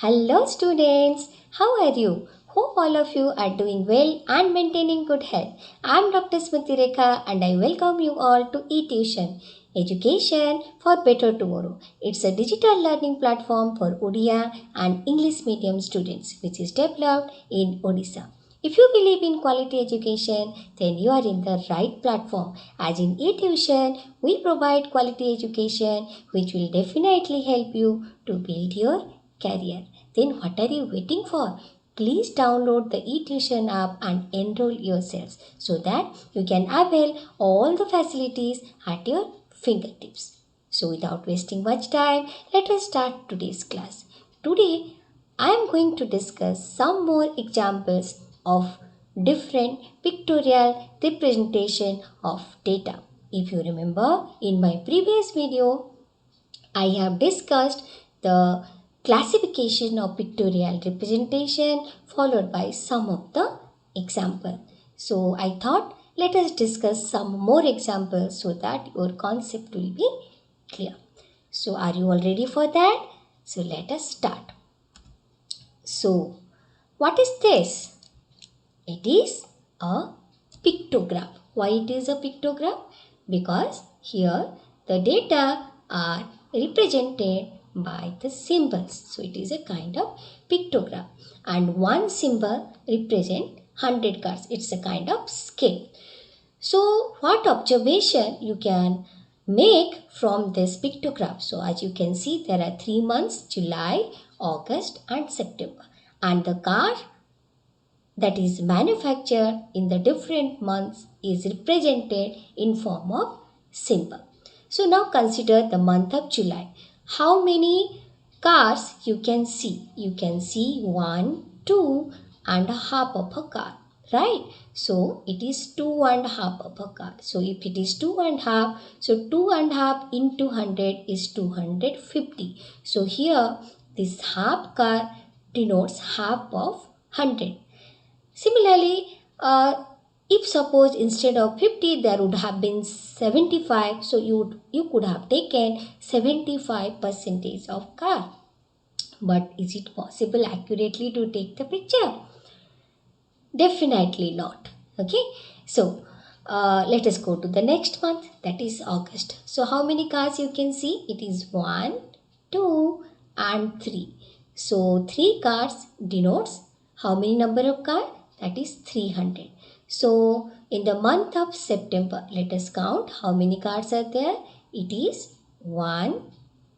Hello students, how are you? Hope all of you are doing well and maintaining good health. I am Dr. Smrutirekha and I welcome you all to Etuson, Education for Better Tomorrow. It's a digital learning platform for Odia and English medium students which is developed in Odisha. If you believe in quality education, then you are in the right platform. As in eTuition, we provide quality education which will definitely help you to build your career. Then what are you waiting for? Please download the eTuition app and enroll yourselves so that you can avail all the facilities at your fingertips. So without wasting much time, let us start today's class. Today, I am going to discuss some more examples of different pictorial representation of data. If you remember, in my previous video, I have discussed the classification of pictorial representation followed by some of the example. So I thought let us discuss some more examples so that your concept will be clear. So are you all ready for that? So let us start. So what is this? It is a pictograph. Why it is a pictograph? Because here the data are represented by the symbols. So it is a kind of pictograph. And one symbol represent 100 cards. It's a kind of scale. So what observation you can make from this pictograph? So as you can see, there are 3 months, July, August and September. And the car that is manufactured in the different months is represented in form of symbol. So now consider the month of July. How many cars you can see? You can see 1, 2 and a half of a car, right? So it is 2 and a half of a car. So if it is 2 and a half, so 2 and a half into 100 is 250. So here this half car denotes half of 100. Similarly, if suppose instead of 50 there would have been 75, so you could have taken 75 percentage of car. But is it possible accurately to take the picture? Definitely not. Okay. So let us go to the next month, that is August. So how many cars you can see? It is 1, 2 and 3. So 3 cars denotes how many number of cars? That is 300. So in the month of September, let us count how many cars are there. It is 1,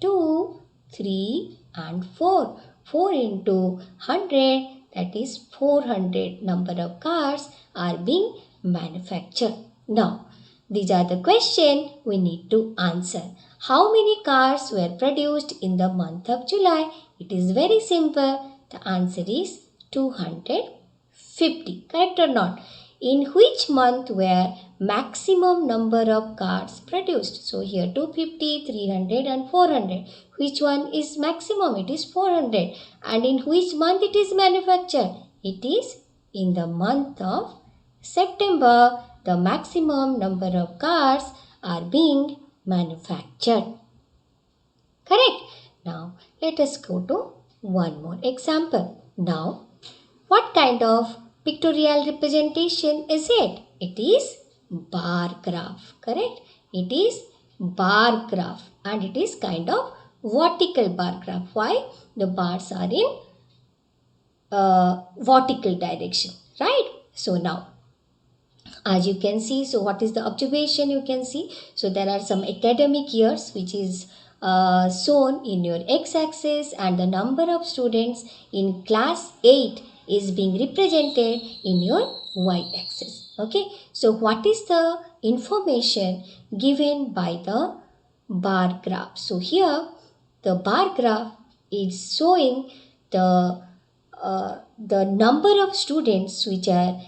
2, 3 and 4. 4 into 100, that is 400 number of cars are being manufactured. Now, these are the questions we need to answer. How many cars were produced in the month of July? It is very simple. The answer is 250. Correct or not? In which month were maximum number of cars produced? So here 250, 300 and 400. Which one is maximum? It is 400. And in which month it is manufactured? It is in the month of September. The maximum number of cars are being manufactured. Correct? Now let us go to one more example. Now what kind of pictorial representation is it? It is bar graph. Correct? It is bar graph and it is kind of vertical bar graph. Why? The bars are in vertical direction. Right? So now as you can see, so what is the observation you can see? So there are some academic years which is shown in your x-axis and the number of students in class 8 is being represented in your y-axis. Okay, so what is the information given by the bar graph? So here the bar graph is showing the number of students which are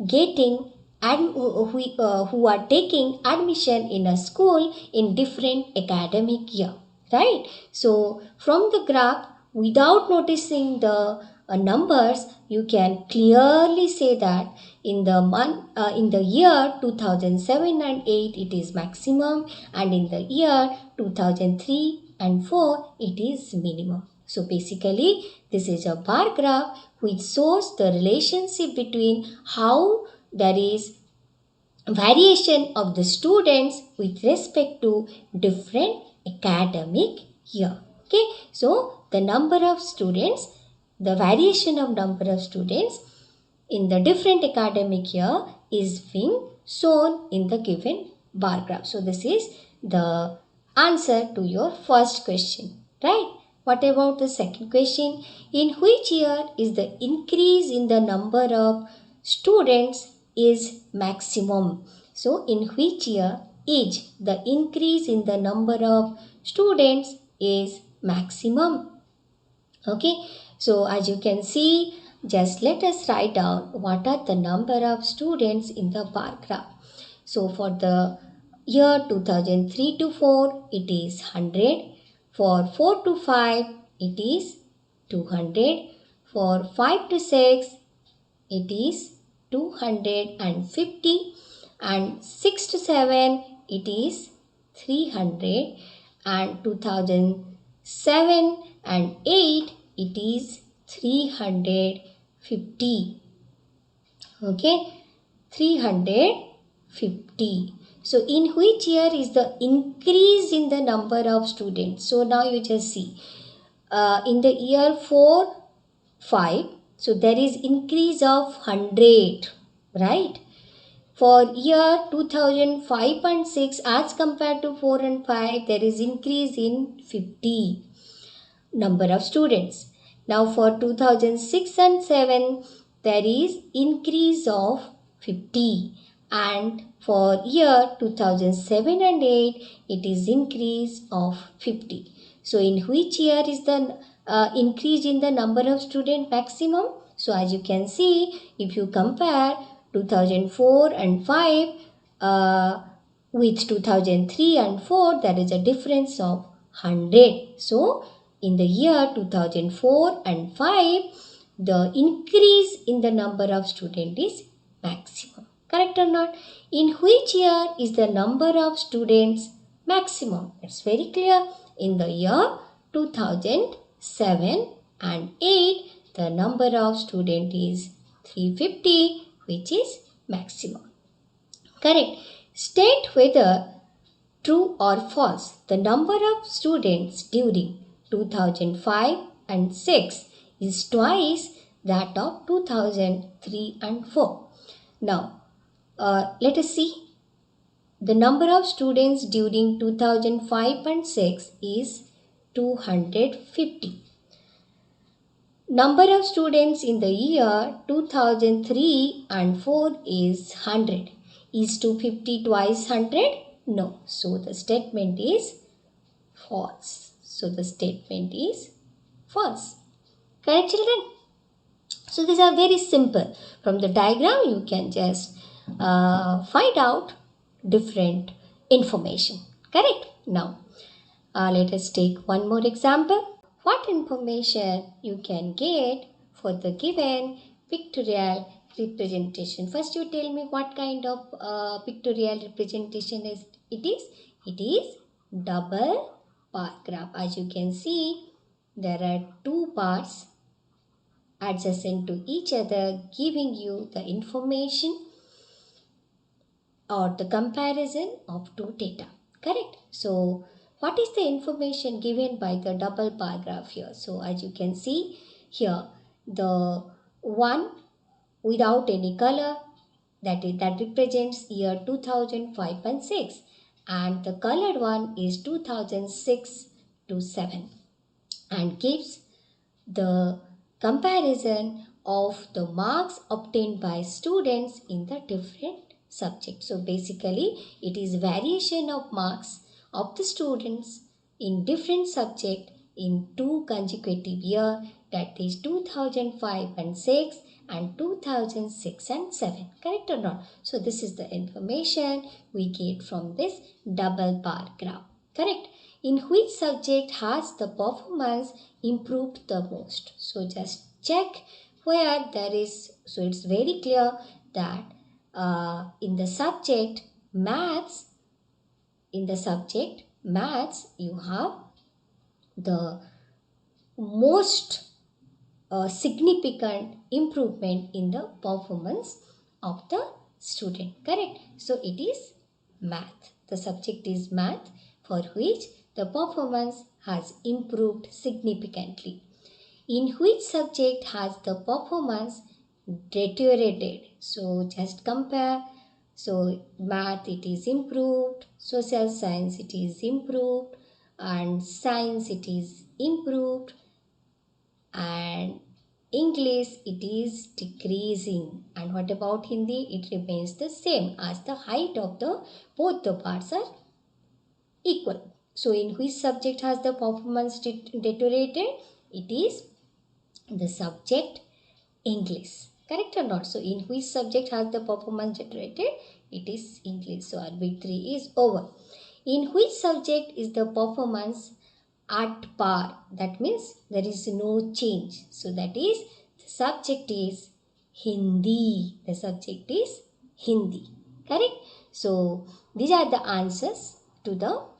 getting who are taking admission in a school in different academic year, right? So from the graph, without noticing the numbers, you can clearly say that in the year 2007 and 8 it is maximum, and in the year 2003 and 4 it is minimum. So basically, this is a bar graph which shows the relationship between how there is variation of the students with respect to different academic year. Okay, so the number of students, the variation of number of students in the different academic year is being shown in the given bar graph. So this is the answer to your first question, right? What about the second question? In which year is the increase in the number of students is maximum? So in which year is the increase in the number of students is maximum? Okay, so as you can see, just let us write down what are the number of students in the bar graph. So for the year 2003 to 4, it is 100. For 4 to 5, it is 200. For 5 to 6, it is 250, and 6 to 7 it is 300, and 2007 and 8 it is 350. Okay, 350. So in which year is the increase in the number of students? So now you just see, in the year 4 5, so there is increase of 100, right? For year 2005 and 6 as compared to 4 and 5, there is increase in 50 number of students. Now for 2006 and 7, there is increase of 50, and for year 2007 and 8, it is increase of 50. So in which year is the increase in the number of student maximum? So as you can see, if you compare 2004 and 5 uh, with 2003 and 4, there is a difference of 100. So in the year 2004 and 5, the increase in the number of students is maximum. Correct or not? In which year is the number of students maximum? It's very clear. In the year 2007 and 8, the number of students is 350, which is maximum. Correct. State whether true or false. The number of students during 2005 and 6 is twice that of 2003 and 4. Now, let us see. The number of students during 2005 and 6 is 250. Number of students in the year 2003 and 4 is 100. Is 250 twice 100? No. So the statement is false. So the statement is false. Correct, children? So these are very simple. From the diagram, you can just find out different information. Correct? Now, let us take one more example. What information you can get for the given pictorial representation? First, you tell me what kind of pictorial representation is it is? It is double bar graph. As you can see, there are two bars adjacent to each other, giving you the information or the comparison of two data. Correct? So, what is the information given by the double bar graph here? So, as you can see here, the one without any color, that represents year 2005 and 6, and the colored one is 2006 to 7, and gives the comparison of the marks obtained by students in the different subjects. So basically, it is variation of marks of the students in different subject in two consecutive year, that is 2005 and 6 and 2006 and 7. Correct or not? So this is the information we get from this double bar graph. Correct? In which subject has the performance improved the most? So just check where there is. So it's very clear that in the subject maths, you have the most significant improvement in the performance of the student. Correct? So it is math. The subject is math, for which the performance has improved significantly. In which subject has the performance deteriorated? So just compare. So math it is improved, social science it is improved, and science it is improved, and English it is decreasing. And what about Hindi? It remains the same, as the height of the both the parts are equal. So in which subject has the performance deteriorated? It is the subject English. Correct or not? So in which subject has the performance deteriorated? It is English. So RB 3 is over. In which subject is the performance at par? That means there is no change. So that is the subject is Hindi. The subject is Hindi. Correct? So these are the answers to the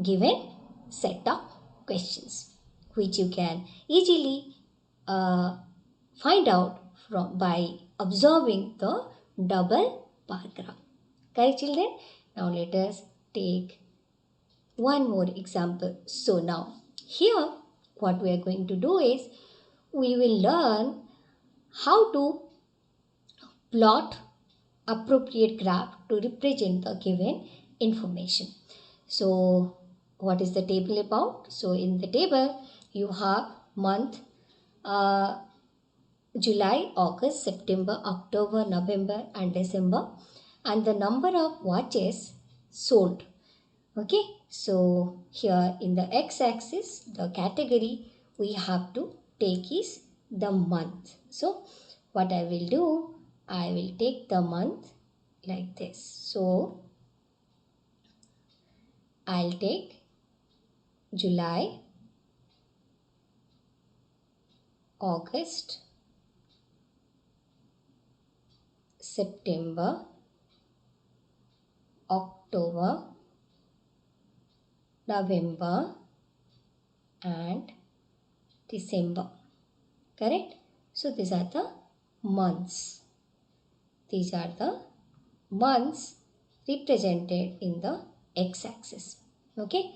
given set of questions, which you can easily uh, find out from by observing the double bar graph. Correct, children? Now let us take one more example. So now here what we are going to do is we will learn how to plot appropriate graph to represent the given information. So what is the table about? So in the table you have month, uh, July, August, September, October, November and December, and the number of watches sold. Okay, so here in the x-axis, the category we have to take is the month. So what I will do, I will take the month like this. So I'll take July, August, September, October, November and December. Correct? So these are the months. These are the months represented in the x-axis. Okay.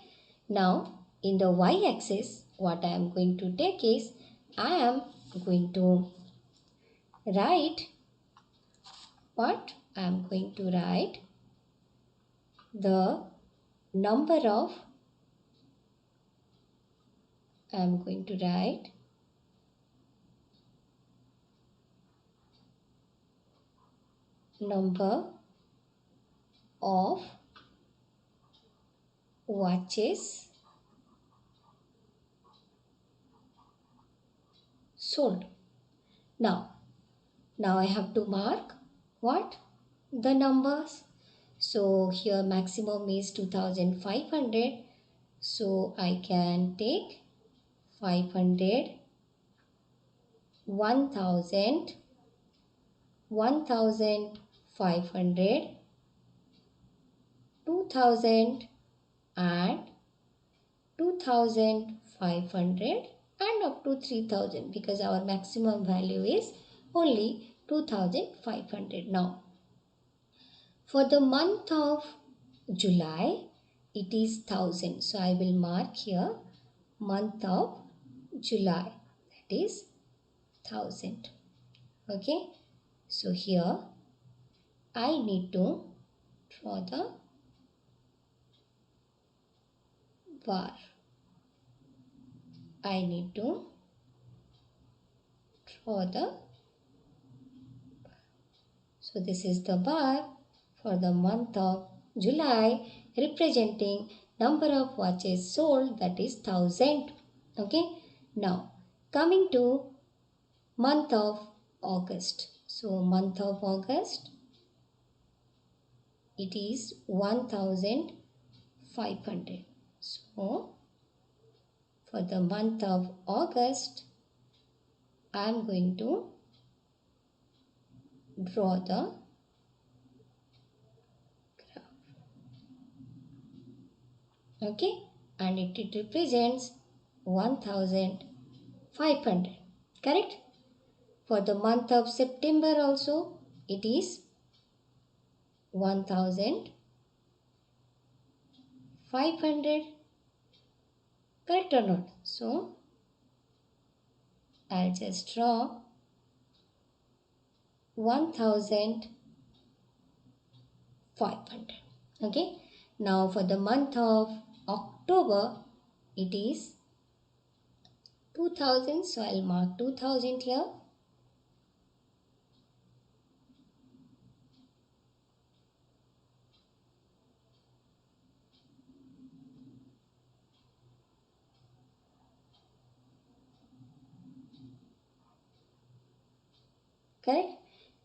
Now in the y-axis, what I am going to take is I am going to write what? I am going to write the number of, I am going to write number of watches sold. Now I have to mark what? The numbers. So here maximum is 2500. So I can take 500, 1000, 1500, 2000 and 2500 and up to 3000, because our maximum value is only 2500. Now for the month of July, it is 1000. So I will mark here month of July, that is 1000. Okay. So here I need to draw the bar. I need to draw the, so this is the bar for the month of July, representing number of watches sold, that is 1000. Okay. Now coming to month of August. So month of August, it is 1500. So for the month of August, I am going to draw the graph. Okay, and it represents 1000 500. Correct? For the month of September also, it is 1500. Correct or not? So, I'll just draw 1500. Okay. Now for the month of October, it is 2000. So I'll mark 2000 here. Correct?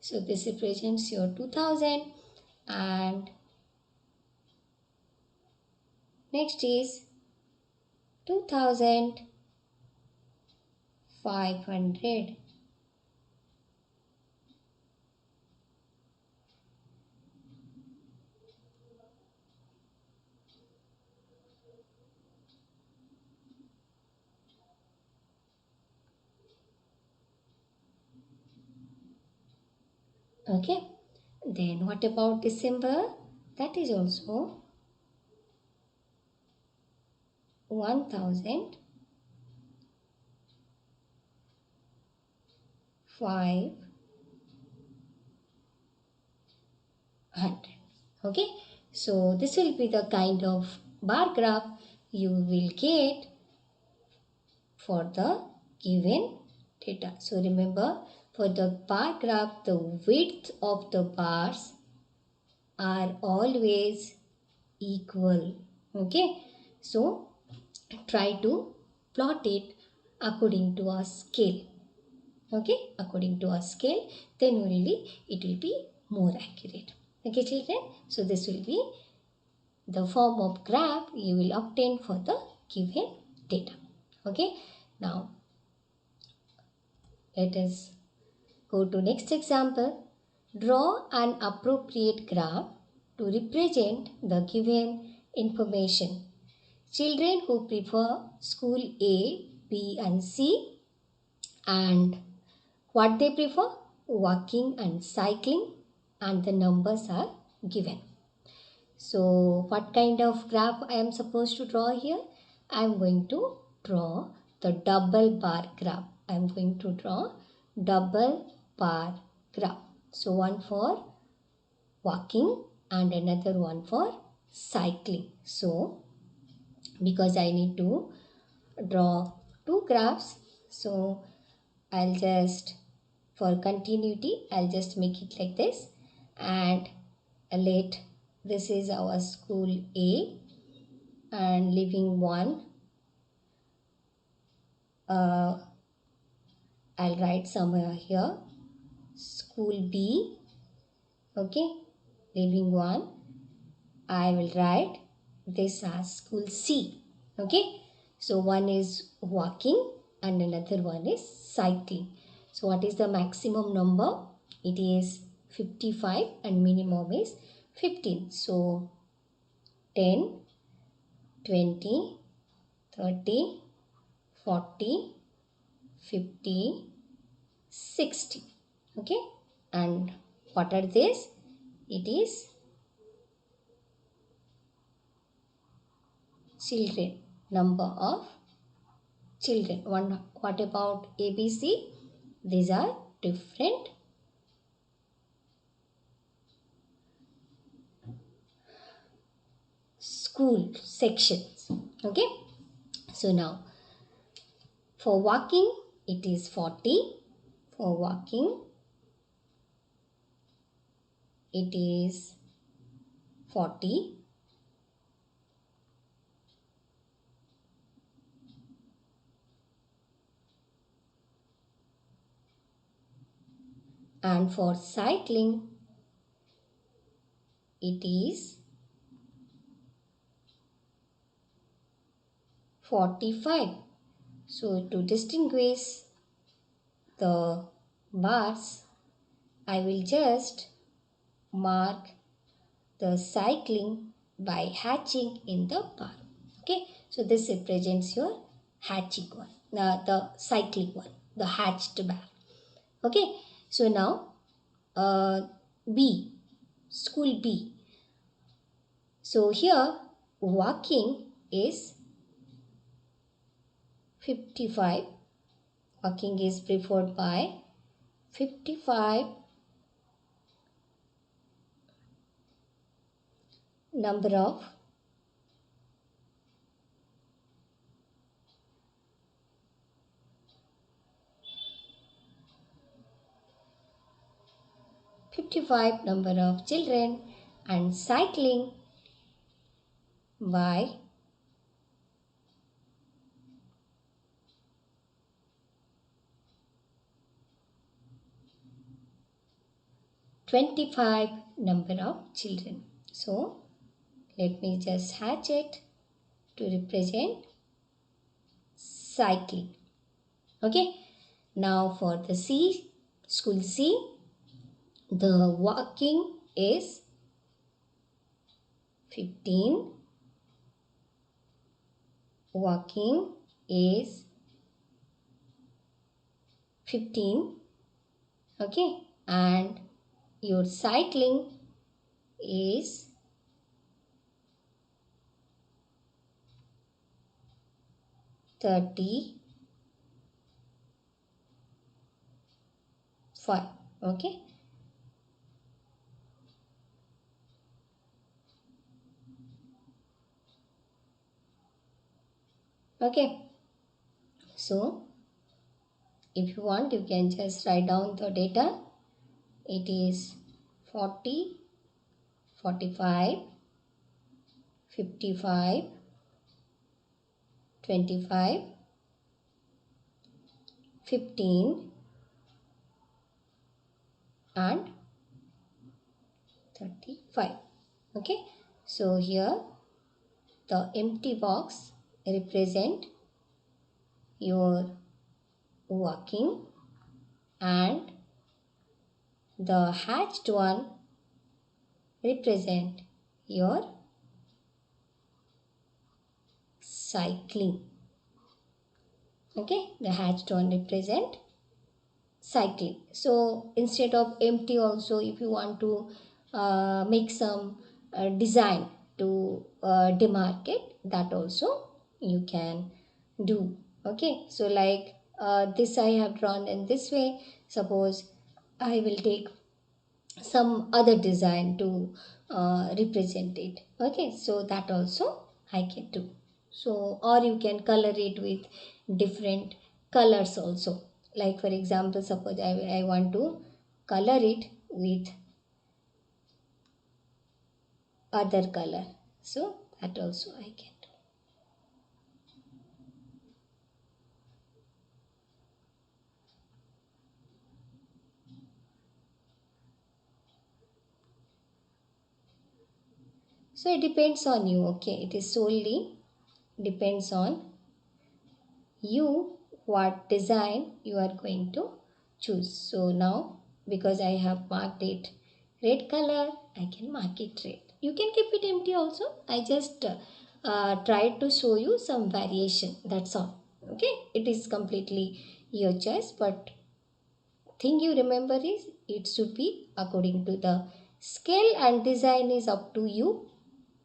So this represents your 2000, and next is 2500. Okay. Then what about December? That is also 1500. Okay. So this will be the kind of bar graph you will get for the given data. So remember, for the bar graph, the width of the bars are always equal. Okay. So try to plot it according to a scale. Okay. According to a scale, then only it will be more accurate. Okay, children. So this will be the form of graph you will obtain for the given data. Okay. Now let us go to next example. Draw an appropriate graph to represent the given information. Children who prefer school A, B and C, and what they prefer? Walking and cycling, and the numbers are given. So what kind of graph I am supposed to draw here? I am going to draw the double bar graph. I am going to draw double bar graph. So one for walking and another one for cycling. So because I need to draw two graphs, so I'll just, for continuity, I'll just make it like this, and let this is our school A, and leaving one, I'll write somewhere here school B. Okay, leaving one, I will write this as school C. Okay, so one is walking and another one is cycling. So what is the maximum number? It is 55 and minimum is 15. So 10, 20, 30, 40, 50, 60. Okay, and what are these? It is children, number of children. What about ABC? These are different school sections. Okay, so now for walking it is 40. For walking it is 40. And for cycling it is 45. So to distinguish the bars, I will just mark the cycling by hatching in the bar. Okay, so this represents your hatching one. the cycling one, the hatched bear. Okay, so now B, school B. So here walking is 55. Walking is preferred by 55 number of 55 number of children, and cycling by 25 number of children. So let me just hatch it to represent cycling. Okay, now for the C, school C, the walking is 15. Walking is 15. Okay, and your cycling is 35. Okay, okay, so if you want you can just write down the data. It is 40, 45, 55, 25, 15 and 35. Okay, so here the empty box represent your walking, and the hatched one represent your cycling. Okay, the hatched one represent cycling. So instead of empty also, if you want to make some design to demarcate, that also you can do. Okay, so like this I have drawn in this way. Suppose I will take some other design to represent it. Okay, so that also I can do. So or you can color it with different colors also. Like for example, suppose I want to color it with other color, so that also I can do. So it depends on you. Okay, it is solely depends on you what design you are going to choose. So now because I have marked it red color, I can mark it red. You can keep it empty also. I just tried to show you some variation, that's all. Okay, it is completely your choice, but thing you remember is it should be according to the scale, and design is up to you,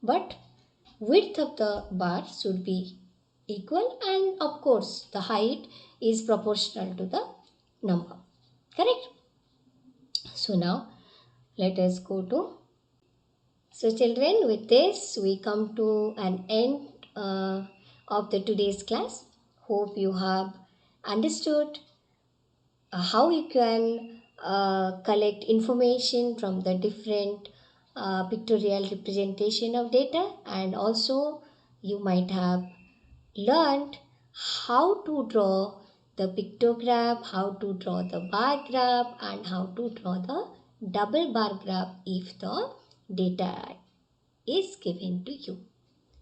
but width of the bar should be equal, and of course the height is proportional to the number. Correct? So now let us go to. So children, with this we come to an end of the today's class. Hope you have understood how you can collect information from the different pictorial representation of data, and also you might have learned how to draw the pictograph, how to draw the bar graph, and how to draw the double bar graph if the data is given to you.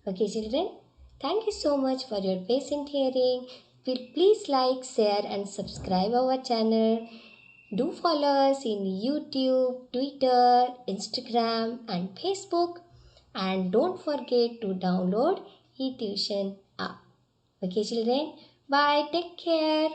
Okay, children, thank you so much for your patient hearing. Please like, share, and subscribe our channel. Do follow us in YouTube, Twitter, Instagram, and Facebook. And don't forget to download eTution app. Okay, children, Bye, take care.